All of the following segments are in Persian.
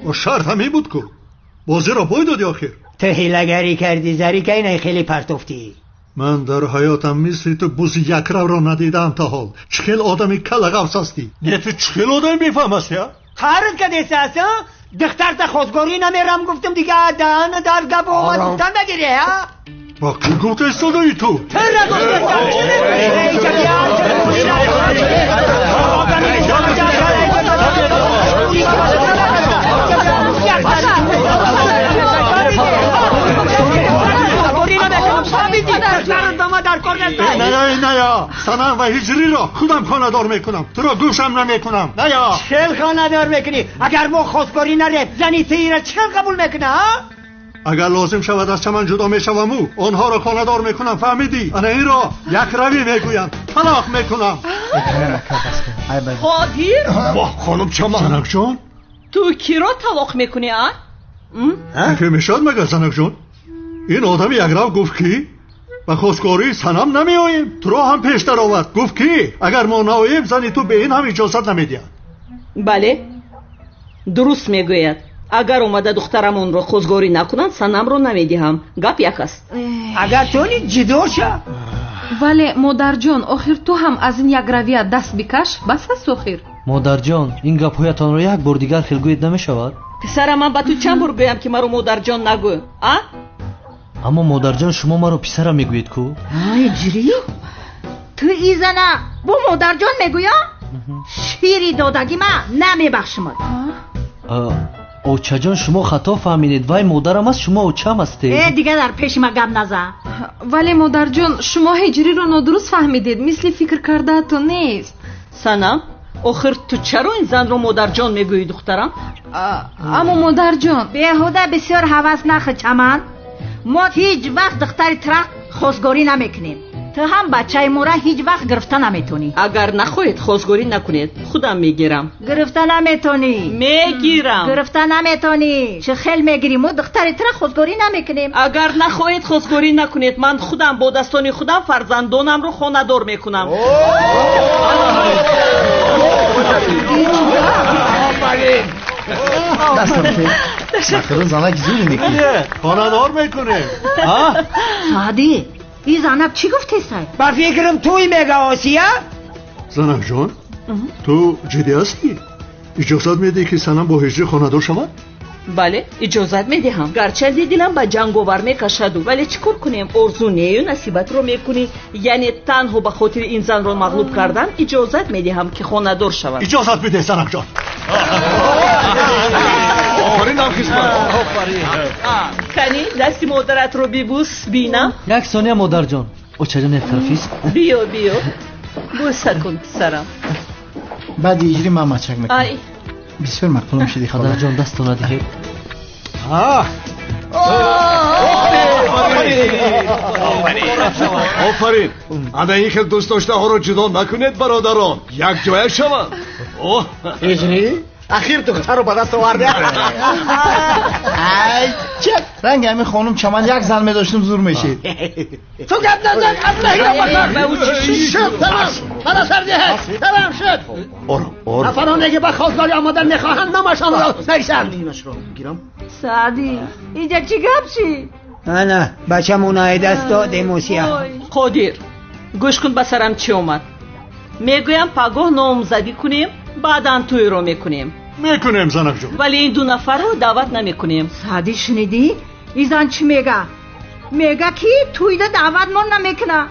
با شرط همین بود که بازی را باید دادی آخر. تو حیله‌گری کردی زری که اینه خیلی پرتوفتی. من در حیاتم مثل تو بوز یک رو را ندیدم تا حال. چخیل آدمی کلغفس هستی. نه تو چخیل آدمی میفهمستی ها؟ خارج که دیسته دختر تا خودگاری نمیرم گفتم دیگه دهن در گب اومد گفتن نگیری ها؟ با کی گفته استادایی تو؟ تو را گفتم چی نه یا سنم و هجری را خودم خاندار میکنم. تو را گوشم نمیکنم. نه یا چل خاندار میکنی؟ اگر ما خودکاری نره زنی تی را چل قبول میکنه ها؟ اگر لازم شود از چمن جدا میشوم او آنها را خاندار میکنم. فهمیدی؟ انا این را یک روی میگویم طلاق میکنم. قادر خانم چمن. زنک جان تو کی را طلاق میکنی ها؟ که میشد مگر زنک جان؟ این آدم یک رو گفت کی؟ و خواستگاری سنم نمی آییم. تو را هم پیشتر آورد گفت کی؟ اگر ما ناییم زنی تو به این هم اجازت نمیدید. بله درست میگوید. اگر اومده دخترمون رو خواستگاری نکنند سنم رو نمیدهم. گپ یک است. اگر تو نی جدور شو. ولی مادر جان آخر تو هم از این یک رویه دست بکش. بس است آخر. مادر جان این گپ هایتان رو یک بار دیگر خلگویت نمی شود؟ پسرم من با تو چند بار گویم که مرا مادر جان نگو؟ اما مادر جان شما مرا پسرم میگویید کو؟ جری تو ای زنه با مادر جان میگویا؟ شیری دادگی من نمیبخشم. اوچه جان شما خطا فهمیدید. وای مادرم است شما اوچم هستید. دیگه در پیش ما گپ نزن. ولی مادر جان شما هجری رو نادرست فهمیدید. مثل فکر کرده تو نیست. سنم آخر تو چرا این زن رو مادر جان میگویی دخترم؟ اما مادر جان بیهوده بسیار هوس نخه چمن. ما هیچ وقت دختری ترق خواستگاری نمیکنیم. تو هم بچه مورا هیچ وقت گرفته نمیتونی. اگر نخواهید خواستگاری نکنید خودم میگیرم. گرفته نمیتونی. میگیرم. گرفته نمیتونی. چه خیل میگیری؟ ما دختری ترق خواستگاری نمیکنیم. اگر نخواهید خواستگاری نکنید من خودم با دستان خودم فرزندانم رو خانه‌دار میکنم. دستم زنک زوری میکنی خاندار میکنه. سعدی این زنک چی گفتی سای؟ با فکرم توی میگه آسیا. زنک جان تو جدی هستی؟ اجازت میدی که سنم با هجری خاندار شود؟ بله اجازت میدهم. گرچه دلم با جنگاور میکشد ولی چیکار کنیم؟ آرزو نیو نصیبت رو میکنی. یعنی تنها به خاطر این زن رو مغلوب کردن اجازت میدهم که خاندار شود. اجازت میده زنک جان. آفرین هم خسمت. کنی دستی مادرت رو ببوس بینم. یک ثانیه مادر جان. اوچه جان یک طرفیست. بیا بوسه کن سرم. بعد هجری من مچک میکنم. بسیار مقبولم شدی خدا. مادر جان دست تو ندهید. آفرین. انا این خیلی دوست داشته ها رو جدا نکنید برادران. یک جای شما. هجری اخیر دختر رو به دست آورده. چک رنگ همین خانم چمن یک زن میداشتم زور میشید. تو گپ نزن شد تمام. من سرده تمام شد. آرام نفرانه که به خواستگاری آمدن میخواهند نامشان را نریسن. اینش رو بگیرم. سعدی اینجا چی گپ چی؟ نه بچه مونای دست داده موسیا. قادر گوش کن بسرم چی اومد. میگویم پگاه نامزدی کنیم بعداً توی رو میکنیم زنک جان. ولی این دو نفر رو دعوت نمیکنیم. سعدی شنیدی؟ این زن چی میگه؟ میگه که توی ده دعوت من نمیکنه.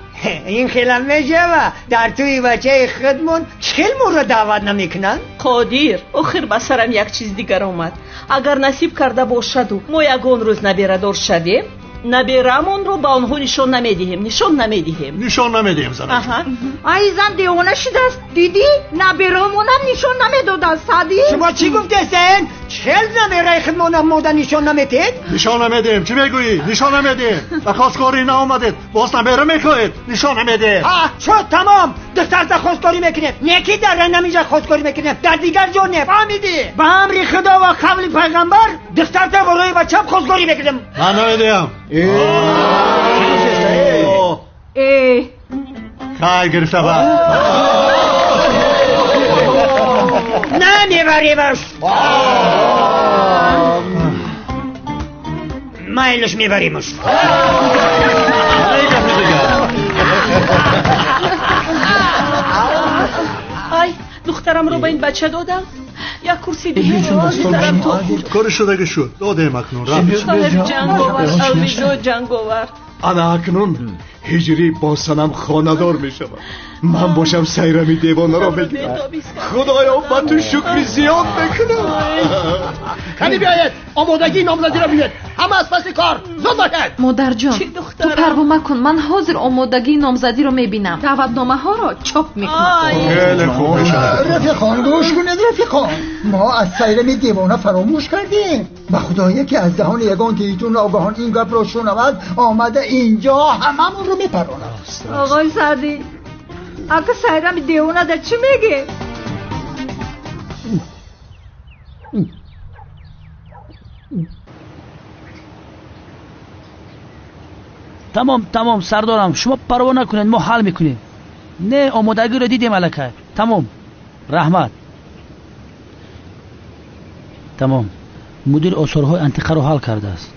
این خیلی میشه و در توی بچه خودمون چخیل مون رو دعوت نمیکنن. قادر آخر بسرم یک چیز دیگر اومد. اگر نصیب کرده باشد و ما یگان روز نبیردار شدیم نبیرمون رو با آنها نشان نمیدهیم زنک جان. ای زن دیوانه شده است. دیدی؟ نبیرمون هم نشان نمیداد. سعدی شما چی گفته سن؟ چل نبیره خودمون هم مادر نشان نمیدید؟ نشان نمیدیم. چی میگویی؟ نشان نمیدیم. و خواستگاری نامدید باز نبیره میکنید. نشان نمیدیم. شد تمام. دختر تا خواستگاری میکنیم. نیکی در نمیجا خواستگاری میکنیم. در دیگر جا نه. فهمیدی؟ به امر خدا و قول پیغمبر دختر تا برای بچه خواستگاری میکنیم. من نمیدیم. خیلی گرفته با نه میبری برش. مایلش میبریمش. ای دخترم رو به این بچه دادم. یک کرسی دیگه دارم تو کار شده شد دادم اکنون رفت. صاحب جنگاور الویزو جنگاور. انا اکنون هجری با سنم خاندار می شود. من باشم سیرمی دیوانه را بگیرم. خدایا من تو شکری زیاد بکنم. خیلی بیاید آمادگی نامزدی را بیاید. همه از پس کار زود باشد. مادر جان تو پروا مکن، من حاضر آمادگی نامزدی رو میبینم. دعوتنامه ها رو چاپ میکنم. خیلی خوب میشه. رفیقان گوش کنید رفیقان، ما از سیرمی دیوانه فراموش کردیم. به خدایی که از دهان یگان تیتون آگاهان این گپ را شنود آمده اینجا هممون رو میپرونه. آقای سعدی اگه سیرم دیوانه در چی میگه؟ تمام سردارم، شما پروا نکنید، ما حل میکنیم. نه آمادگی رو دیدیم الکه. تمام رحمت. تمام مدیر آثارهای انتقه رو حل کرده است.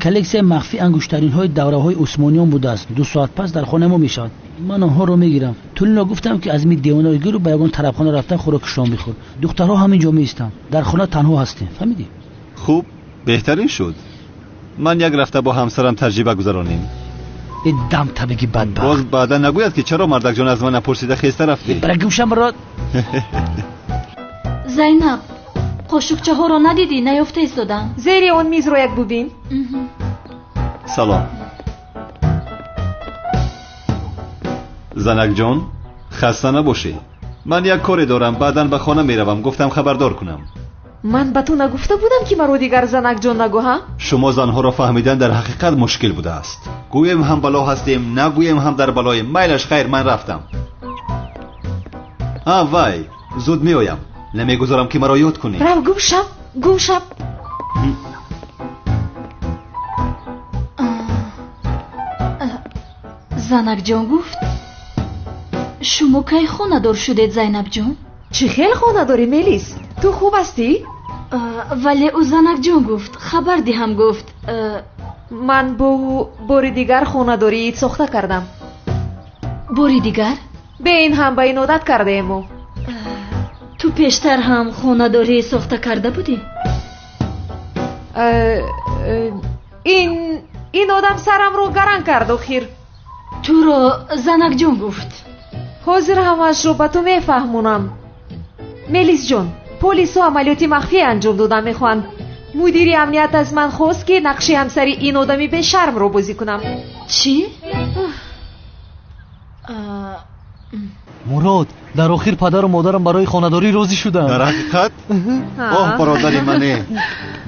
کلکسیون مخفی انگشترین های دوره های عثمانیان بوده است. 2 ساعت پس در خانه ما میشود. من آنها رو میگیرم. تولینا گفتم که از می دیوانگی رو به یگان طرفخانه رفتن خوراک شام بخور. دخترها همینجا میستن. در خانه تنها هستیم. فهمیدی؟ خوب بهترین شد. من یک رفته با همسرم تجربه گذرانیم. دم تبگی بدبخت. باز بعدا نگوید که چرا مردک جان از من نپرسیده خسته رفتی. برای گوشم برات. زینب قاشقچه ها رو ندیدی؟ نیافته ایستادن زیر اون میز رو یک ببین. سلام زنک جان، خسته نباشی. من یک کاری دارم، بعداً به خانه میروم. گفتم خبردار کنم. من به تو نگفته بودم که مرا دیگر زنک جان نگو ها؟ شما زنها را فهمیدن در حقیقت مشکل بوده است. گویم هم بلا هستیم، نگویم هم در بلایم. میلش خیر، من رفتم. وای زود میایم. نمیگذارم که مرا یاد کنی. رو گوشم زنک جان گفت شما کی خانه دار شدید زینب جان؟ چی خیلی خانه داری میلیس؟ تو خوب هستی؟ ولی او زنک جان گفت خبر دهم گفت من باری دیگر خانه داری ساخته کردم. باری دیگر؟ به این هم به این عادت کرده ایمو. تو پیشتر هم خانه داری ساخته کرده بودی؟ این آدم سرم رو گران کرد و خیر. تو رو زنک جان گفت. حاضر همش رو به تو میفهمونم. میلیس جان، پلیس و عملیاتی مخفی انجام دادن میخوان. مدیری امنیت از من خواست که نقش همسری این آدمی به شرم رو بازی کنم. چی؟ مراد در آخر پدر و مادرم برای خانه‌داری راضی شدن. در حقیقت؟ اوه برادری منه،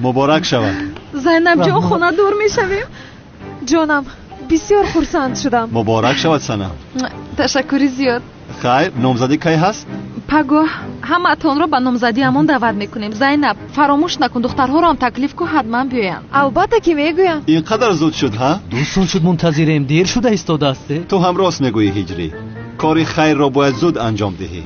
مبارک شود. زینب جان خانه‌دار میشویم؟ جانم بسیار خرسند شدم. مبارک شود سنم. تشکری زیاد. خیر، نامزدی کی هست؟ پگاه همه تان رو به نامزدی همون دعوت میکنیم. زینب فراموش نکن دخترها رو هم تکلیف کو حتما بیاین. البته که میگویم. اینقدر زود شد ها؟ 2 سال شد منتظریم، دیر شده ایستاده است. تو هم راست میگویی هجری. کاری خیر را باید زود انجام دهی.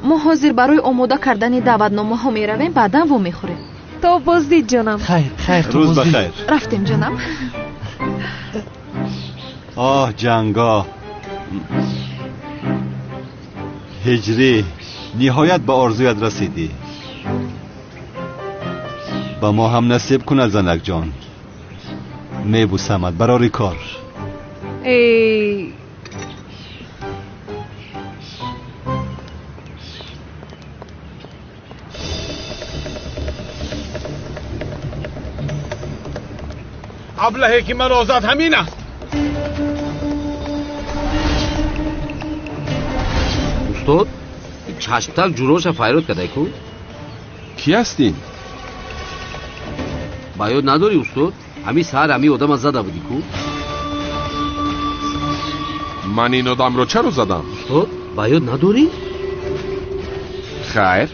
ما حاضر برای آماده کردن دعوتنامه ها میرویم، بعدا و میخوریم. تو بازدید جانم. خیر روز بخیر. رفتیم جانم. جنگا هجری، نهایت به آرزویت رسیدی. با ما هم نصیب کند زنک جان. میبوسمت برای کار. ابلهی که من آزاد همین است. استاد چشمتک جوروش فایرات کده کو؟ کی هستین؟ باید نداری استاد؟ همین سهر همین آدم از زده بودی کو؟ من این آدم رو چرا زدم؟ استاد باید نداری؟ خیر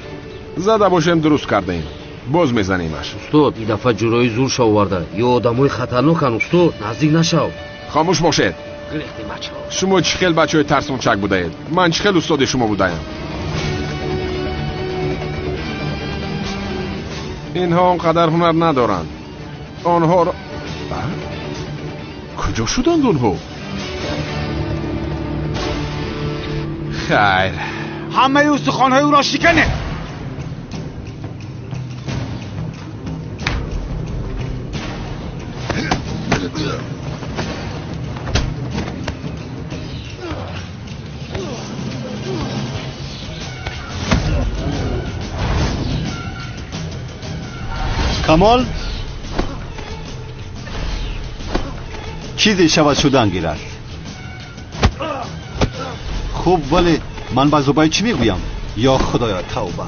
زده باشیم درست کردیم، باز میزنیمش. استاد این دفعه جورایی زور شو آورده، یا آدمای خطرناکن استاد، نزدیک نشو. خاموش باشید. شما چه خیل بچه های ترسونچک بودید، من چه خیل استاد شما بودیم. اینها اونقدر هنر ندارن. آنها را کجا شدند آنها؟ خیر همه استخوان‌های او را شکنه. کمال چیزی شود شدن گیرد. خوب ولی من با زبای چی میگویم؟ یا خدایا توبه.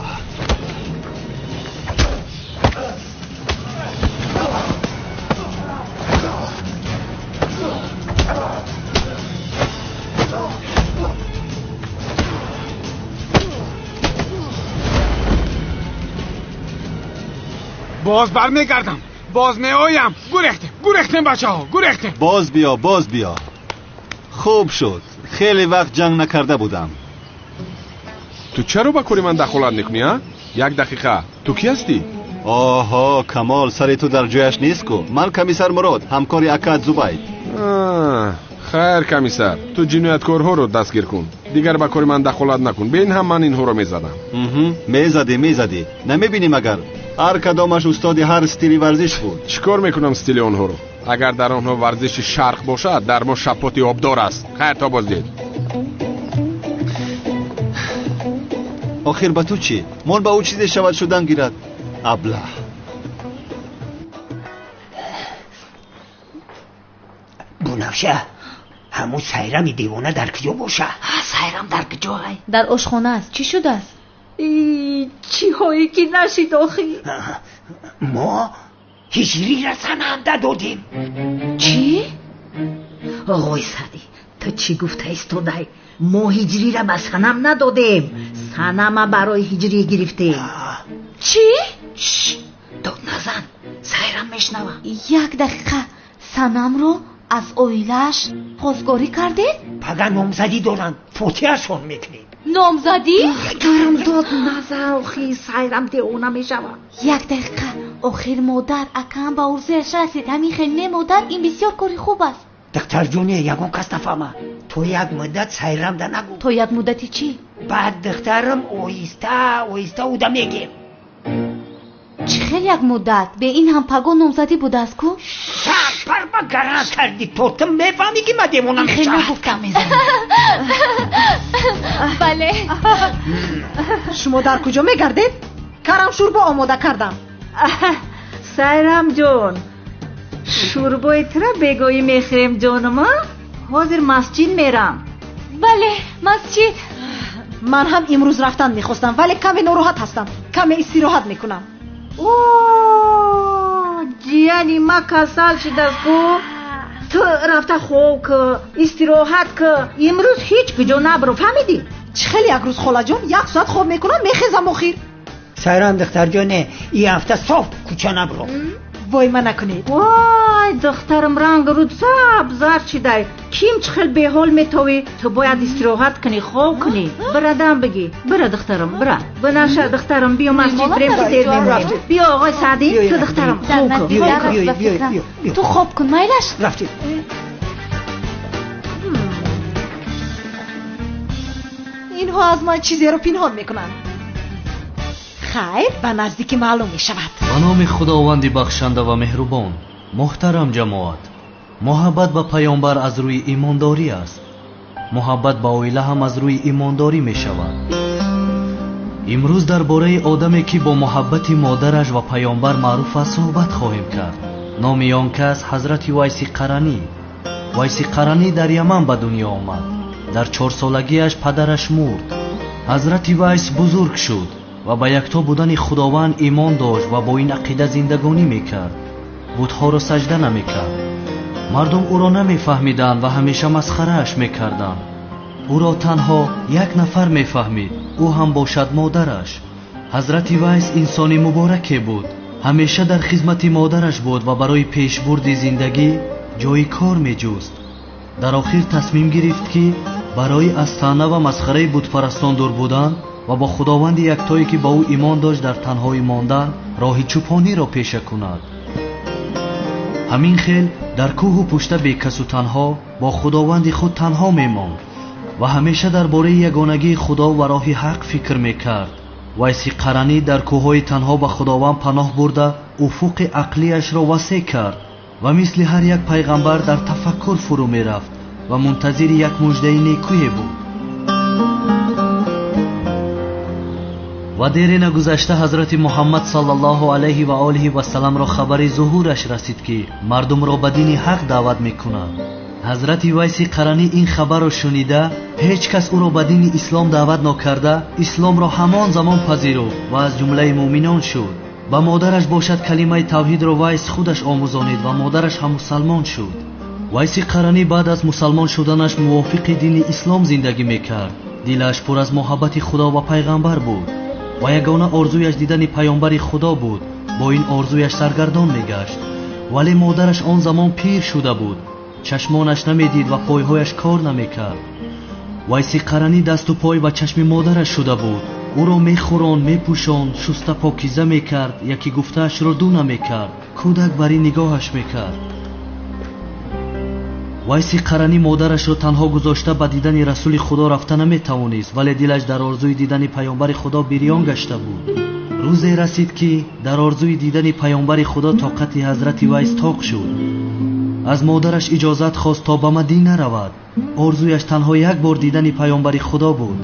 باز برمیگردم، باز میآیم. گریختیم بچه ها، گریختیم. باز بیا. خوب شد، خیلی وقت جنگ نکرده بودم. تو چرا با کاری من دخالت نکنی ها؟ یک دقیقه، تو کی هستی؟ آها کمال، سر تو در جایش نیست کو. من کمیسر مراد، همکاری اکاد زبید. خیر کمیسر، تو جنایتکارها رو دستگیر کن. دیگر با کاری من دخالت نکن. ببین هم من اینها رو میزدم. میزدی. نمیبینی مگر هر کدامش استاد هر استیلی ورزش بود. چیکار میکنم استیل اونها رو؟ اگر در آنها ورزش شرق باشد، در ما شپاتی آبدار است. خیر تا بازدید. آخر با تو چی؟ من با او چیزی شود شدن گیرد. ابله. بنفشه همون سیرم دیوانه در کجا باشه؟ سیرم در کجا های؟ در آشخانه است. چی شده است؟ چی هایی که نشید آخی؟ ما هجری را سنم دادیم. چی؟ آقای سعدی تو چی گفته ایستاده؟ ما هجری را به سنم ندادیم، سنم برای هجری گرفتیم. چی؟ داد نزن، سیرم میشنوه. یک دقیقه، سنم رو از اویلش خواستگاری کردید؟ پگه نامزدی دارن، فوتیهشون میکنیم. نامزدی؟ دارم داد نزن آخی، سیرم دیوانه میشوه. یک دقیقه، آخر مادر اکم با ارزش رسید. همین خیلی مادر، این بسیار کاری خوب است. دکتر جونی یگون کس نفهمه. تو یک مدت سیرم ده نگو. تو یک مدتی چی؟ بعد دخترم اویسته اوده میگیم. چی خیلی یک مدت؟ به این هم پگو نامزدی بوده است کو؟ شب پر با گرز کردی تو میفهمی که من دیمونه میشه. خیلی نگفتم میزنی. بله. شما در کجا میگردید؟ کرم شوربا آماده کردم. سیرم جون، شوربای ترا بگویی میخریم جانم. حاضر مسجد میرم. بله مسجد. من هم امروز رفتن میخواستم ولی کمی ناراحت هستم، کمی استراحت میکنم. جیانی ما کسال شده کو. تو رفته خوب که استراحت که امروز هیچ کجا نبرو، فهمیدی؟ چه خیلی یک روز خاله جون 1 ساعت خواب میکنم میخیزم آخیر. سیران دختر جونه این هفته صاف کوچه نبرو. وای من نکنید. وای دخترم رنگ رود زر شده. کیم چه خیلی به حال میتوی؟ تو باید استراحت کنی، خواب کنی. برادم بگی برا دخترم، برا بناشه دخترم. بیا مسجد بریم دیر میمونیم. بیا آقای سعدی تو دخترم خوب کن. تو خواب کن مایلش. رفتید. اینها از من چیزی رو پنهان میکنن. خیر به نزدیکی معلوم می شود. به نام خداوند بخشنده و مهربان. محترم جماعت، محبت به پیامبر از روی ایمانداری است. محبت به اویله هم از روی ایمانداری می شود. امروز درباره آدمی که با محبت مادرش و پیامبر معروف است صحبت خواهیم کرد. نام آن کس حضرت ویس قرنی. ویس قرنی در یمن به دنیا آمد. در 4 سالگیش پدرش مرد. حضرت ویس بزرگ شد و به یکتا بودن خداوند ایمان داشت و با این عقیده زندگانی میکرد. بت‌ها را سجده نمیکرد. مردم او را نمیفهمیدند و همیشه مسخره‌اش میکردند. او را تنها یک نفر میفهمید، او هم باشد مادرش. حضرت ویس انسانی مبارکی بود. همیشه در خدمت مادرش بود و برای پیشبرد زندگی جای کار میجست. در آخر تصمیم گرفت که برای از طعنه و مسخره بت‌پرستان دور بودن و با خداوند یکتایی که با او ایمان داشت در تنهایی ماندن راه چوپانی را پیشه کند. ҳамин хел дар кӯҳу пушта бекасу танҳо бо худованди худ танҳо мемонд ва ҳамеша дар бораи ягонагии худо ва роҳи ҳақ фикр мекард. вайси қаранӣ дар кӯҳҳои танҳо ба худованд паноҳ бурда уфуқи ақлияшро васеъ кард ва мисли ҳар як пайғамбар дар тафаккур фурӯ мерафт ва мунтазири як муждаи некӯе буд. ва дере нагузашта ҳазрати муҳаммад саллаллоҳу алайҳи ва олиҳи васалламро хабари зуҳураш расид ки мардумро ба дини ҳақ даъват мекунад. ҳазрати вайси қаранӣ ин хабарро шунида ҳеҷ кас ӯро ба дини ислом даъват нокарда исломро ҳамон замон пазируфт ва аз ҷумлаи муъминон шуд. ба модараш бошад калимаи тавҳидро вайс худаш омӯзонид ва модараш ҳам мусалмон шуд. вайси қаранӣ баъд аз мусалмон шуданаш мувофиқи дини ислом зиндагӣ мекард. дилаш пур аз муҳаббати худо ва пайғамбар буд ва ягона орзуяш дидани паёнбари худо буд. бо ин орзуяш саргардон мегашт, вале модараш он замон пир шуда буд. чашмонаш намедид ва пойҳояш кор намекард. вайси қаранӣ дасту пой ва чашми модараш шуда буд. ӯро мехӯронд, мепӯшонд, шуста покиза мекард, яки гуфтаашро ду намекард, кӯдак бар ин нигоҳаш мекард. вайси қаранӣ модарашро танҳо гузошта ба дидани расули худо рафта наметавонист, вале дилаш дар орзуи дидани паёнбари худо бирён гашта буд. рӯзе расид ки дар орзуи дидани паёнбари худо тоқати ҳазрати вайс тоқ шуд. аз модараш иҷозат хост то ба Мадина равад. орзуяш танҳо як бор дидани паёнбари худо буд,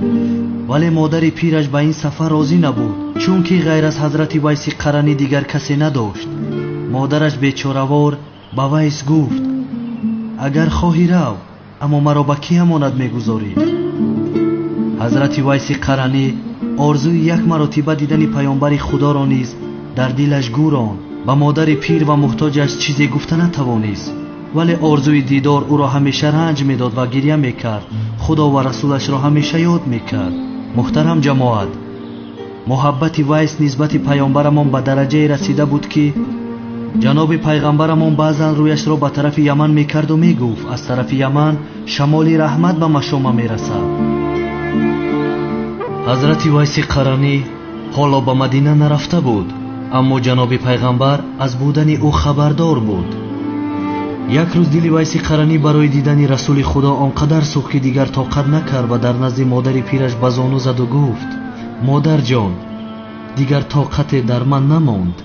вале модари пираш ба ин сафар розӣ набуд, чунки ғайр аз ҳазрати вайси қаранӣ дигар касе надошт. модараш бечоравор ба вайс гуфт: агар хоҳӣ рав, аммо маро ба кӣ амонат мегузорӣ? ҳазрати вайси қаранӣ орзуи як маротиба дидани паёнбари худоро низ дар дилаш гӯронд. ба модари пир ва муҳтоҷаш чизе гуфта натавонист, вале орзуи дидор ӯро ҳамеша ранҷ медод ва гирья мекард. худо ва расулашро ҳамеша ёд мекард. муҳтарам ҷамоат, муҳаббати вайс нисбати паёнбарамон ба дараҷае расида буд ки ҷаноби пайғамбарамон баъзан рӯяшро ба тарафи яман мекарду мегуфт: аз тарафи яман шамоли раҳмат ба машома мерасад. ҳазрати вайси қаранӣ ҳоло ба Мадина нарафта буд, аммо ҷаноби пайғамбар аз будани ӯ хабардор буд. як рӯз дили вайси қаранӣ барои дидани расули худо он қадар сӯхт ки дигар тоқат накард ва дар назди модари пираш ба зону заду гуфт: модарҷон, дигар тоқате дар ман намонд.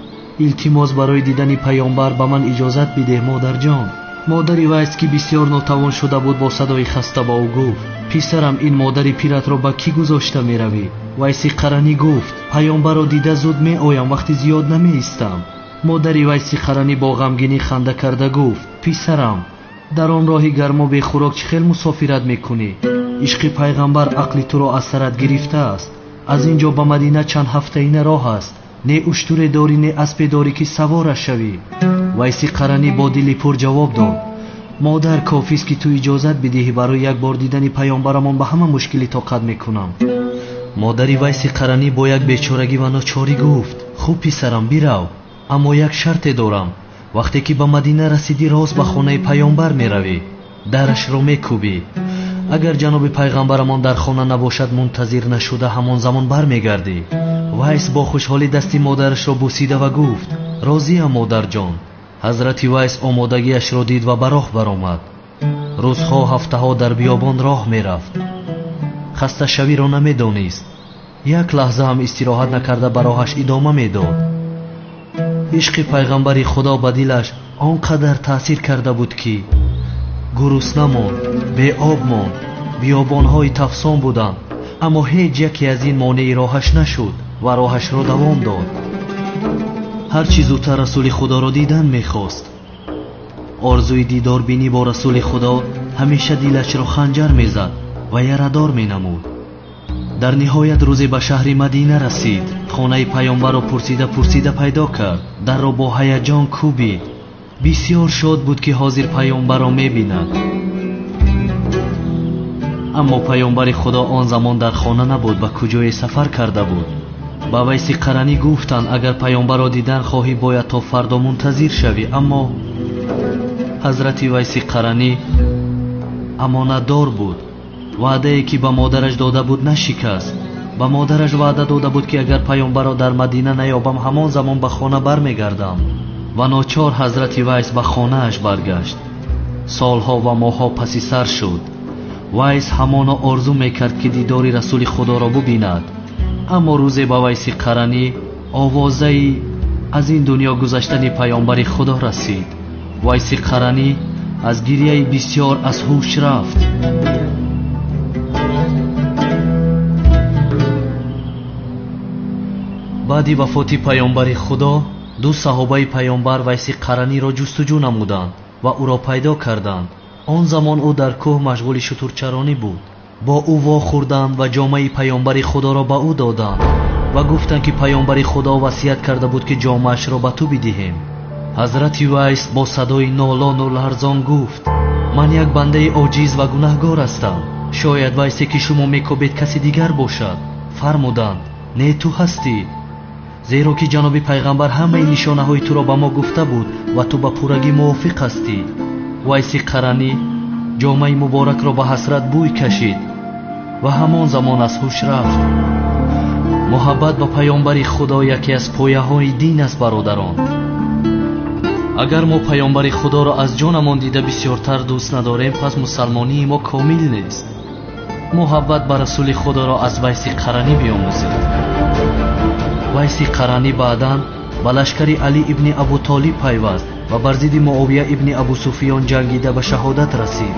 илтимос барои дидани паёнбар ба ман иҷозат бидеҳ, модарҷон. модари вайс ки бисёр нотавон шуда буд бо садои хаста ба ӯ гуфт: писарам, ин модари пиратро ба кӣ гузошта меравӣ? вайси қаранӣ гуфт: паёнбарро дида зуд меоям, вақти зиёд намеистам. модари вайси қаранӣ бо ғамгинӣ ханда карда гуфт: писарам, дар он роҳи гарму бехӯрок чӣ хел мусофират мекунӣ? ишқи пайғамбар ақли туро аз сарат гирифтааст. аз ин ҷо ба Мадина чанд ҳафтаина роҳ аст. не уштуре дорӣ, не аспе дорӣ ки савораш шавӣ. вайси қаранӣ бо дили пур ҷавоб дод: модар, кофист ки ту иҷозат бидиҳӣ, барои як бор дидани паёнбарамон ба ҳама мушкилӣ тоқат мекунам. модари вайси қаранӣ бо як бечорагӣ ва ночорӣ гуфт: хуб писарам, бирав, аммо як шарте дорам. вақте ки ба Мадина расидӣ рост ба хонаи паёнбар меравӣ, дарашро мекӯбӣ. агар ҷаноби пайғамбарамон дар хона набошад, мунтазир нашуда ҳамон замон бармегардӣ. вайс бо хушҳолӣ дасти модарашро бусида ва гуфт: розиам модарҷон. ҳазрати вайс омодагиашро дид ва ба роҳ баромад. рӯзҳо, ҳафтаҳо дар биёбон роҳ мерафт. хасташавиро намедонист. як лаҳза ҳам истироҳат накарда ба роҳаш идома медод. ишқи пайғамбари худо ба дилаш он қадар таъсир карда буд ки гурусна монд, беоб монд. биёбонҳои тафсон буданд, аммо ҳеҷ яке аз ин монеи роҳаш нашуд ва роҳашро давом дод. ҳар чӣ зудтар расули худоро дидан мехост. орзуи дидорбинӣ бо расули худо ҳамеша дилашро ханҷар мезад ва ярадор менамуд. дар ниҳоят рӯзе ба шаҳри Мадина расид. хонаи паёнбарро пурсида пайдо кард. дарро бо ҳаяҷон кӯбид. бисёр шод буд ки ҳозир паёнбарро мебинад. аммо паёнбари худо он замон дар хона набуд, ба куҷое сафар карда буд. ба вайси қаранӣ гуфтанд: агар паёнбарро дидан хоҳӣ, бояд то фардо мунтазир шавӣ. аммо ҳазрати вайси қаранӣ амонатдор буд. ваъдае ки ба модараш дода буд нашикаст. ба модараш ваъда дода буд ки агар паёнбарро дар Мадина наёбам, ҳамон замон ба хона бармегардам. ва ночор ҳазрати вайс ба хонааш баргашт. солҳо ва моҳҳо паси сар шуд. вайс ҳамоно орзу мекард ки дидори расули худоро бубинад. аммо рӯзе ба вайси қаранӣ овозаи аз ин дунё гузаштани паёнбари худо расид. вайси қаранӣ аз гирияи бисьёр аз ҳуш рафт. баъди вафоти паёнбари худо ду саҳобаи паёнбар вайси қараниро ҷустуҷӯ намуданд ва ӯро пайдо карданд. он замон ӯ дар кӯҳ машғули шутурчаронӣ буд. бо ӯ вохӯрданд ва ҷомаи паёнбари худоро ба ӯ доданд ва гуфтанд ки паёнбари худо васият карда буд ки ҷомаашро ба ту бидиҳем. ҳазрати вайс бо садои нолону ларзон гуфт: ман як бандаи оҷиз ва гунаҳгор ҳастам. шояд вайсе ки шумо мекобед каси дигар бошад. фармуданд: не ту ҳастӣ, зеро ки ҷаноби пайғамбар ҳамаи нишонаҳои туро ба мо гуфта буд ва ту ба пуррагӣ мувофиқ ҳастӣ. вайси қаранӣ ҷомаи муборакро ба ҳасрат бӯй кашид ва ҳамон замон аз ҳуш рафт. муҳаббат ба паёнбари худо яке аз пояҳои дин аст. бародарон, агар мо паёнбари худоро аз ҷонамон дида бисёртар дӯст надорем, пас мусалмонии мо комил нест. муҳаббат ба расули худоро аз вайси қаранӣ биомӯзед. вайси қаранӣ баъдан ба лашкари алӣ ибни абу толиб пайваст ва бар зидди муовия ибни абу суфиён ҷангида ба шаҳодат расид.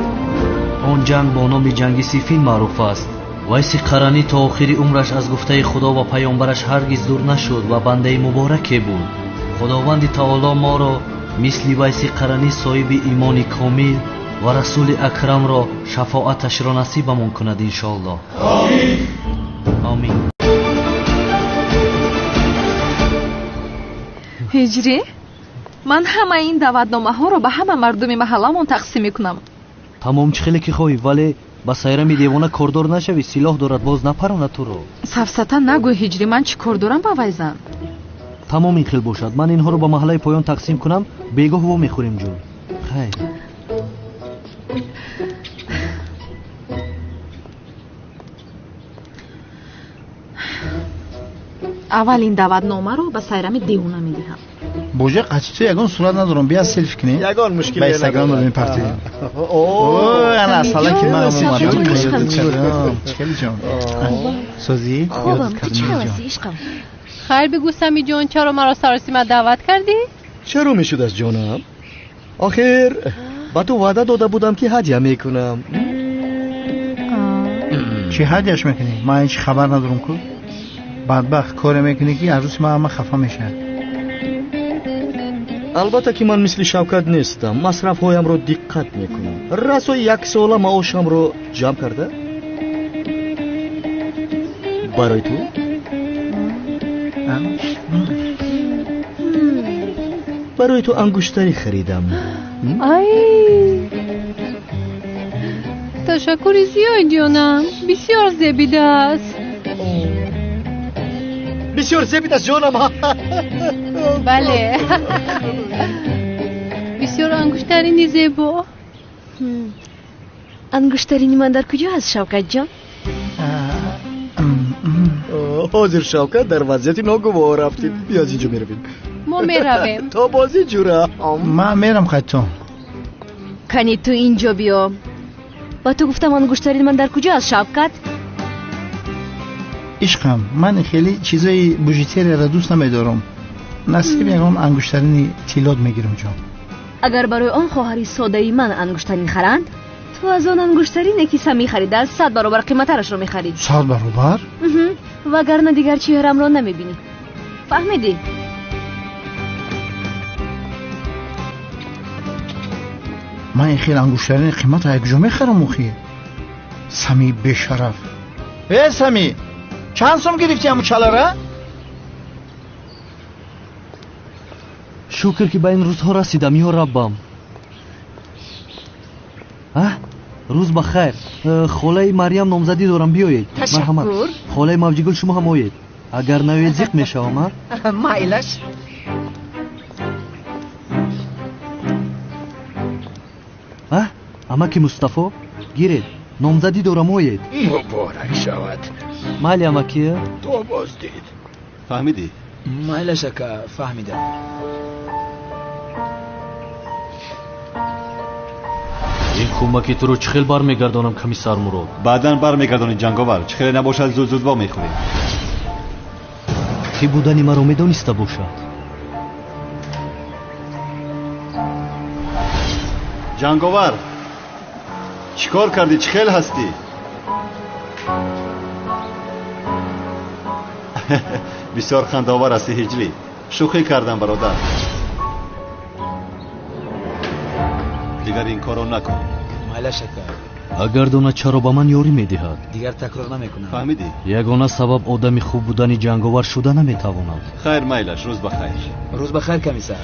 он ҷанг бо номи ҷанги сифин маъруф аст. вайси қаранӣ то охири умраш аз гуфтаи худо ва паёнбараш ҳаргиз дур нашуд ва бандаи мубораке буд. худованди таоло моро мисли вайси қаранӣ соҳиби имони комил ва расули акрамро шафоаташро насибамон кунад иншоаллоҳ. амин. амин. ҳиҷрӣ, ман ҳамаи ин даъватномаҳоро ба ҳама мардуми маҳалламон тақсим мекунам. тамом чӣ хеле ки хоҳӣ, вале ба сайрами девона кордор нашавӣ. силоҳ дорад, боз напаронад туро. сафсата нагӯй ҳиҷрӣ, ман чӣ кор дорам ба вайзан? тамом ин хел бошад. ман инҳоро ба маҳаллаи поён тақсим кунам, бегоҳ во мехӯрем ҷон. хайр. аввал ин даъватномаро ба сайрами девона медиҳам. божа қачи ту ягон сурат надорам, бия селфи кунем. ягон мушкил ба инстаграм додем партия. ана асала ки ман чикали ҷон созӣ ёд кардем. хайр бигӯ сами ҷон, чаро маро саросима даъват кардӣ? чаро мешудаст ҷонам? охир ба ту ваъда дода будам ки ҳадя мекунам. чӣ ҳадяш мекунӣ? ман ҳеҷ хабар надорам ку. бадбахт коре мекунӣ ки арӯси ман ҳама хафа мешавад. албатта ки ман мисли Шавкат нестам. масрафҳоямро диққат мекунам. расои як сола маошамро ҷамъ карда барои ту барои ту ангуштарӣ харидам. ай ташаккури зиёд ҷонам, бисёр зебидааст. бисёр зебидааст ҷонам. бале бисёр ангуштарини зебо. ангуштарини ман дар куҷо аст Шавкатҷон? ҳозир Шавкат дар вазъияти ногувор рафтид. бия аз инҷо меравем. мо меравем. то бозӣ ҷура. ман мерам қайтон. кани ту инҷо биё. ба ту гуфтам ангуштарини ман дар куҷо аст Шавкат? ишқам, ман хеле чизои бужитерияро дӯст намедорам. насиб ягон ангуштарини тилот мегирам ҷон. агар барои он хоҳари содаи ман ангуштарин харанд, ту аз он ангуштарине ки сам мехарида 100 баробар қиматарашро мехарид. 100 баробар? вагарна дигар чеҳрамро намебинӣ. фаҳмидӣ? ман ин хел ангуштарини қиматро якҷо мехарам. охи сами бешараф. сами, чанд сум гирифти ҳамун чалара? шукр ки ба ин рӯзҳо расидам ё раббам. рӯз ба хайр. холаи Марьям номзадӣ дорам, биёед. марҳамат. холаи мавҷигул шумо ҳам оед. агар наоед зиқ мешавам. майлаш. амаки Мустафо, гиред. номзадӣ дорам, оед. муборак шавад. майли амаки. то боздид. фаҳмидӣ? майлаш ака, фаҳмидам. این کمکی تو رو چه خیلی برمیگردانم کمیسر مراد؟ بعداً برمیگردانی جنگاور. چه خیلی نباشد زود زود وا میخوریم. کی بودنی مرا میدانسته باشد؟ جنگاور چیکار کردی؟ چه خیلی هستی؟ بسیار خنده‌آور هستی هجری. شوخی کردم برادر. دیگر این کارو نکن. مایل شکر. اگر دونا چرا با من یاری میدهد؟ دیگر تکرار نمیکنم. فهمیدی؟ یگانه سبب آدمی خوب بودنی جنگاور شده نمیتواند. خیر مایلش. روز بخیر. روز بخیر کمیسر.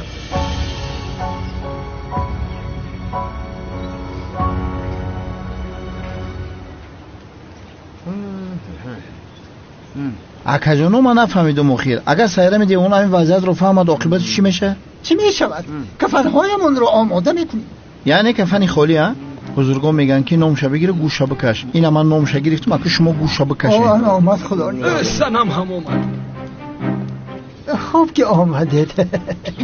اکاجانو من نفهمیدم اخیر. اگر سایرم دیوان این وضعیت رو فهمد عاقبتش چی میشه؟ چی میشود؟ کفنهایمون رو آماده میکنیم. یعنی کفنی خالی ها؟ بزرگان میگن که نامشه بگیره گوشه بکش. این من نامشه گرفتم اگه شما گوشه بکشید. آن آمد خدا. سنم هم اومد. خوب که آمدید.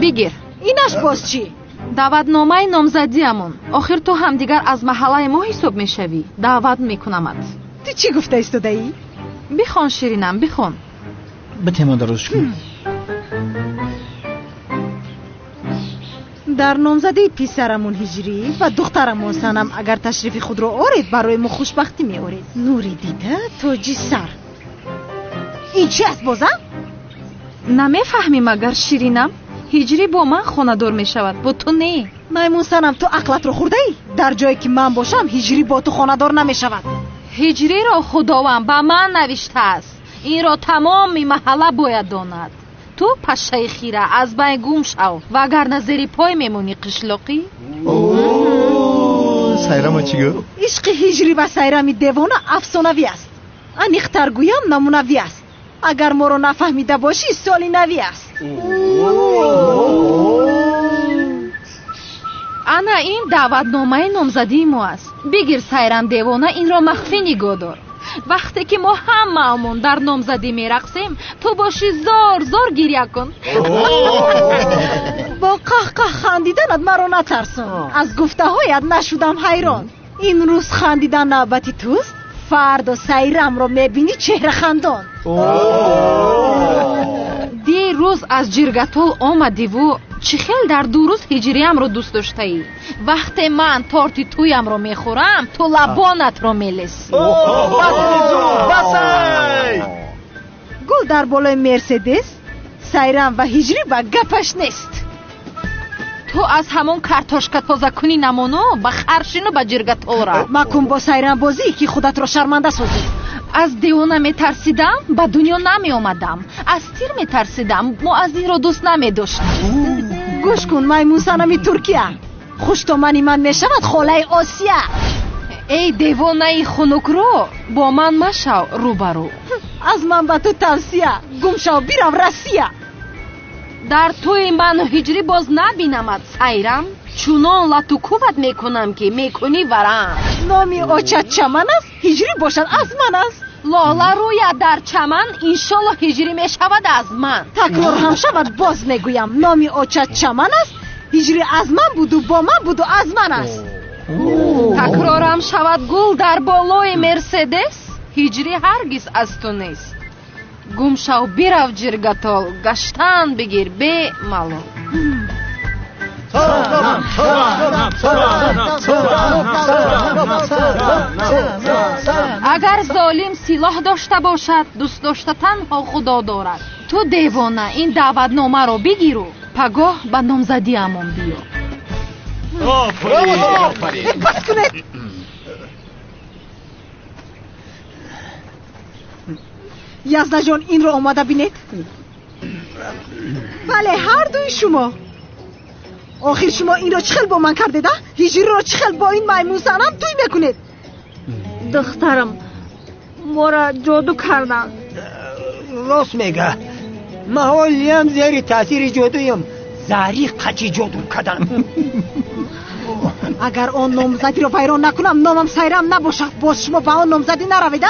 بگیر. اینش باز چی؟ دعوتنامه نامزدیمون. آخر تو هم دیگر از محله ما حساب میشوی. دعوت میکنمت. تو چی گفته ایستاده‌ای؟ بخون شیرینم بخون. بتیم درست کن. در نامزدی پسرمون هجری و دخترمون سنم اگر تشریف خود رو آورید برای ما خوشبختی می آورید. نوری دیده تاجی سر. این چی است بازم؟ نمیفهمی مگر شیرینم؟ هجری با من خانه‌دار می شود با تو نه. میمون سنم تو عقلت رو خورده ای؟ در جایی که من باشم هجری با تو خانه‌دار نمی شود. هجری را خداوند به من نوشته است. این را تمام محله باید داند. تو پشه خیره از بین گم شو وگرنه زیر پای میمونی قشلاقی. سایرم چی گفت؟ عشق هجری و سایرمی دیوانه افسانوی است. انیختر گویم نمونوی است. اگر ما رو نفهمیده باشی سالی نوی است. انا این دعوتنامه نامزدی ما است. بگیر سایرم دیوانه این را مخفی نگاه دار. وقتی که ما هممون در نامزدی میرقصیم تو باشی زار زار گریه کن. با قهقه خندیدنت مرا نترسون. از گفته هایت نشدم حیران. این روز خندیدن نوبتی توست. فردا سایرم رو میبینی چهره خندان. دی روز از جرگتول آمدی و چی خیل در دو روز هجریم رو دوست داشته ای. وقتی من تارتی تویم رو میخورم تو لبانت رو میلسی. گل در بالای مرسدس سایرم و هجری و گپش نیست. تو از همون کارتوشکا تازه کنی نمونو با خرشینو با جرگتول را مکن با سایرم بازی که خودت رو شرمنده سازی. از دیونه میترسیدم به دنیا نمی آمدم. از تیر میترسیدم معزی رو دوست نمی داشتم. گوش کن میمون سنمی ترکیه خوش تو من میشود خاله آسیه. ای دیوانه خنک رو با من مشو روبرو. از من به تو توصیه گم شو بیرم رسیه. در توی من و هجری باز نبینمت سایرم. چونان لطوکوبت میکنم که میکنی ورم. نامی آچت چمن است هجری باشد از من است. لاله روی در چمن انشالله هجری میشود از من. تکرار هم شود باز میگویم نامی آچت چمن است هجری از من بود و با من بود و از من است. تکرار هم شود گل در بالای مرسدس هجری هرگز از تو نیست. گم شو بیرو جرگتال گشتن بگیر به مالو. اگر ظالم سلاح داشته باشد دوست داشته تنها خدا دارد. تو دیوانه این دعوتنامه رو بگیر و پگاه به نامزدی امون بیا. بس کنید. یزده جان این رو آماده بینید. بله هر دوی شما. آخر شما این رو چخل با من کرده ده؟ هجری رو چخل با این میمون سنم توی میکنید. دخترم ما را جادو کردن. راست میگه محالیم زیر تاثیر جادویم زهری قچی جادو کردن. اگر آن نامزدی رو ویران نکنم نامم سایرم نباشد باز شما به آن نامزدی نرویده؟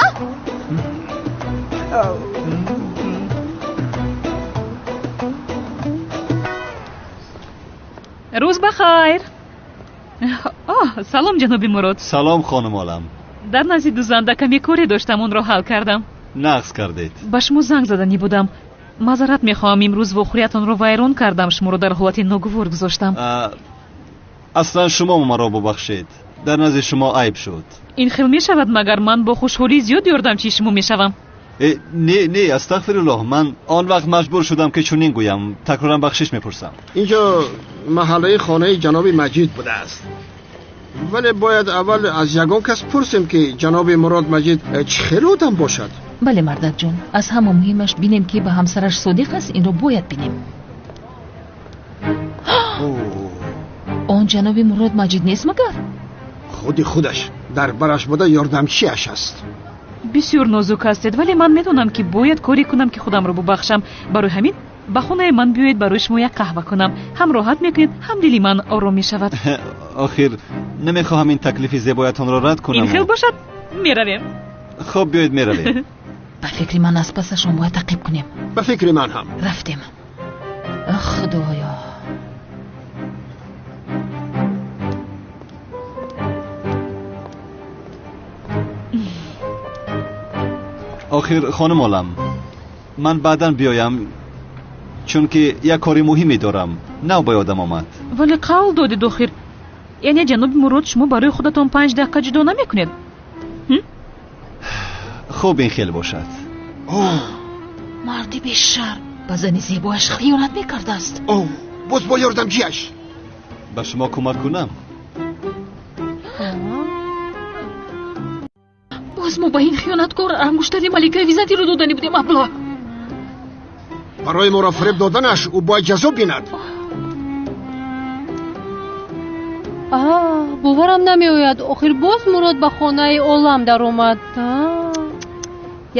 روز بخیر. салом ҷаноби мурод. салом хонум олам. дар назди дузанда каме коре доштам, онро ҳал кардам. нағз кардед. ба шумо занг задани будам. маъзарат мехоҳам, имрӯз вохӯриятонро вайрон кардам, шуморо дар ҳолати ногувор гузоштам. аслан шумо маро бубахшед. дар назди шумо айб шуд. ин хел мешавад магар ман бо хушҳолӣ зиёд ёрдамчии шумо мешавам. не астағфируллоҳ, ман он вақт маҷбур шудам ки чунин гӯям. такроран бахшиш мепурсам. اینجا محله خانه جناب مجید بوده است. ولی باید اول از یگان کس پرسیم که جناب مراد مجید چه خیلی آدم باشد. бале мардак ҷон, аз ҳама муҳимаш бинем ки ба ҳамсараш содиқ аст, инро бояд бинем. он ҷаноби мурод маҷид нест магар? خودی خودش در برش بوده یاردمچیش است. бисёр нозук ҳастед, вале ман медонам ки бояд коре кунам ки худамро бубахшам. барои ҳамин ба хонаи ман биёед, барои шумо як қаҳва кунам. ҳам роҳат мекунед, ҳам дили ман ором мешавад. охир намехоҳам ин таклифи зебоятонро рад кунам. ин хел бошад, меравем. хуб, биёед меравем. ба фикри ман аз пасашон бояд таъқиб кунем. ба фикри ман ҳам. рафтем. худоё. охир хонум олам, ман баъдан биёям, чунки як кори муҳиме дорам. нав ба ёдам омад. вале қавл додед охир. яъне ҷаноби мурод шумо барои худатон 5 дақиқа ҷудо намекунед? хуб, ин хел бошад. марди бешарм ба зани зебояш хиёнат мекардааст. боз бо ёрдамчиаш ба шумо кӯмак кунам. боз мо ба ин хиёнаткор ангуштари маликаи византиро додани будем. абло барои моро фиреб доданаш ӯ бояд ҷазо бинад. боварам намеояд, охир боз мурод ба хонаи олам даромад.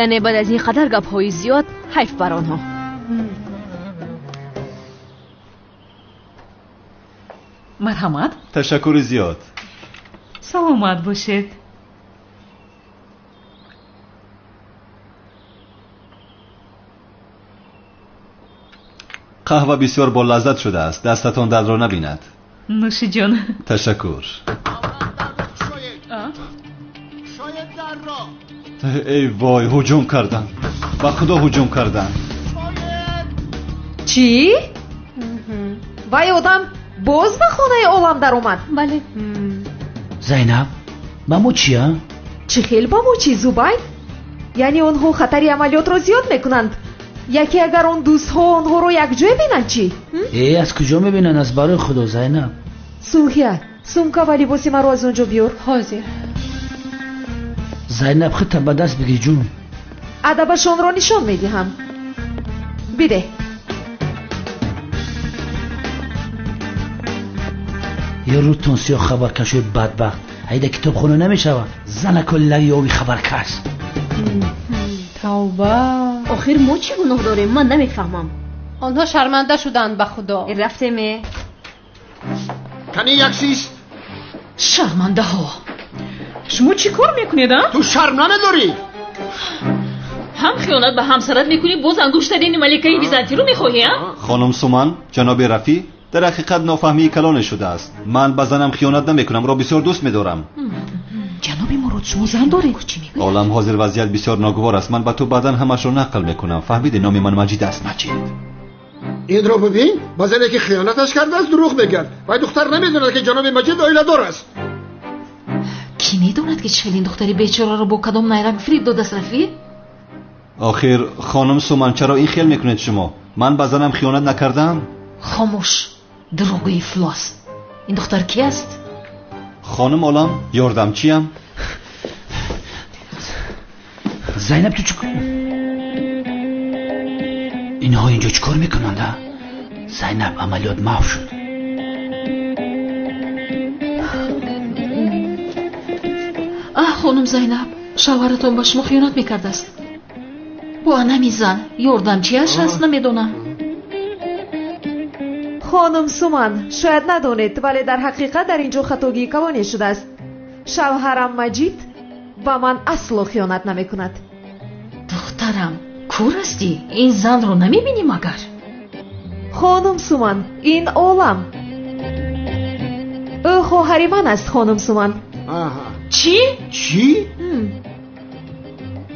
яъне баъд аз ин қадар гапҳои зиёд ҳайф бар онҳо. марҳамат. ташаккури зиёд. саломат бошед. қаҳва бисёр болаззат шудааст. дастатон дардро набинад. нӯши ҷон. ташаккур. ای وای، هجوم کردن. با خدا هجوم کردن. چی؟ وای آدم باز به خانه اولم در اومد. بله. زینب با مو چیه؟ چی خیلی با مو چی زوبای؟ یعنی اونها خطری عملیات رو زیاد میکنند. یکی اگر اون دوست ها اونها رو یک جای بینن چی؟ ای از کجا میبینن؟ از برای خدا زینب. سوخیا سومکا و لباسی من رو از اونجا بیار. حاضر. زینب خطا به دست بگیر جون. ادبشون رو نشان میدهم. بیده. یه رو تونسیا خبرکشوی بدبخت هیده کتاب خونه نمیشوه. زن کلی آوی خبرکش. توبه. آخر ما چی گناه داریم؟ من نمیفهمم. آنها شرمنده شدند به خدا. رفتیم. کنی یک سیست؟ شرمنده ها. شما چی کار میکنید؟ تو شرم نداری؟ هم خیانت به همسرت میکنی، باز انگشترین ملکه بیزنطی رو میخواهی؟ خانم سومن، جناب رفی، در حقیقت نافهمی کلان شده است. من به زنم خیانت نمیکنم، را بسیار دوست میدارم. جناب مراد شما زن دارید؟ عالم حاضر وضعیت بسیار ناگوار است. من به تو بعداً همش رو نقل میکنم. فهمیدی نام من مجید است. مجید. این رو ببین، بازنه که خیانتش کرده است دروغ میگه. و دختر نمیدونه که جناب مجید عائله دار است. کی میدوند که چه این دختری بیچاره رو با کدام نیرنگ فریب داده است رفیق؟ آخر خانم سومن چرا این خیال میکنید شما؟ من به زنم خیانت نکردم؟ خاموش، دروغی افلاس. این دختر کی است؟ خانم عالم، یاردمچیم. زینب تو چیکار؟ اینها اینجا چیکار میکنند؟ زینب عملیات محو شد. خانم زینب، شوهرتان با شما خیانت میکرده است. با نمیزن، یاردمچیش هست نمیدونم. خانم سومن، شاید ندانید ولی در حقیقت در اینجا خطاگی کلانی شده است. شوهرم مجید با من اصلا خیانت نمیکند. دخترم، کور هستی؟ این زن رو نمیبینی مگر؟ خانم سومن، این عالم. او خواهر من است خانم سومن. چی؟ چی؟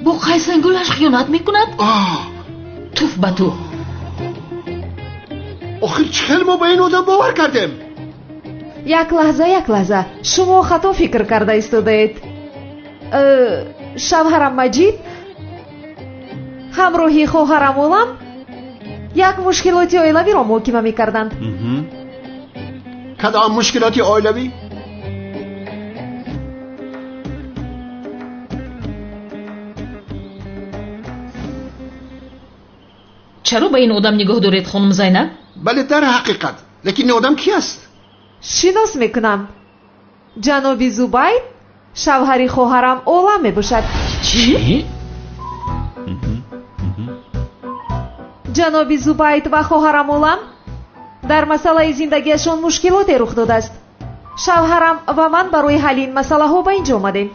با قیسنگولش خیانت میکند؟ توف به تو. آخه چخیل ما به این آدم باور کردیم؟ یک لحظه شما خطا فکر کرده ایستادید. شوهرم مجید همراهی خواهرم اولم یک مشکلاتی عائلوی را محاکمه میکردند. کدام مشکلاتی عائلوی؟ چرا به این آدم نگاه دارید خانم زینب؟ بله در حقیقت، لیکن این آدم کی است؟ شناس میکنم. جناب زبید شوهر خواهرم اولم میباشد. چی؟ جناب زبید و خواهرم اولم در مسئله زندگیشان مشکلات رخ داده است. شوهرم و من برای حل این مسئله ها به اینجا آمدیم.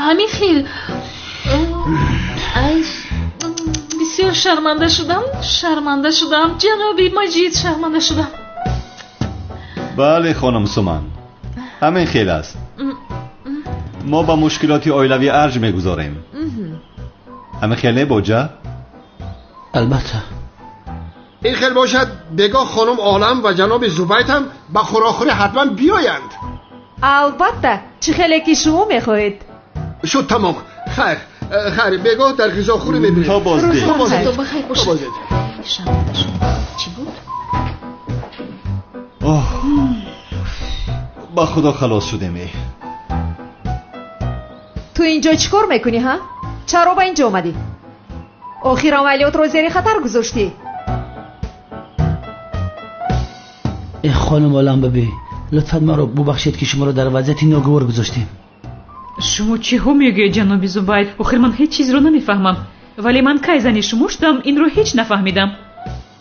همین خیل بسیار شرمنده شدم جنابی مجید، شرمنده شدم. بله خانم سومن، همین خیل است. ما با مشکلاتی عائلوی ارج میگذاریم. همین خیل نه بوجه؟ البته این خیل باشد بگاه خانم عالم و جناب زبید هم با خوراخوری حتما بیایند. البته چه خیلی که شما میخواهید. شد تمام. خیر بگاه در غذاخوری میبینید. تا بازدید. تو بخیر باشید. چی بود؟ با خدا خلاص شدیم. تو اینجا چیکار میکنی ها؟ چرا با اینجا اومدی؟ آخر عملیات رو زیر خطر گذاشتی. ای خانم عالم ببی، لطفا ما رو ببخشید که شما رو در وضعیت ناگوار گذاشتیم. شما چی ها میگه جناب زبید؟ آخر من هیچ چیز رو نمیفهمم، ولی من که زنی شما شدم این رو هیچ نفهمیدم.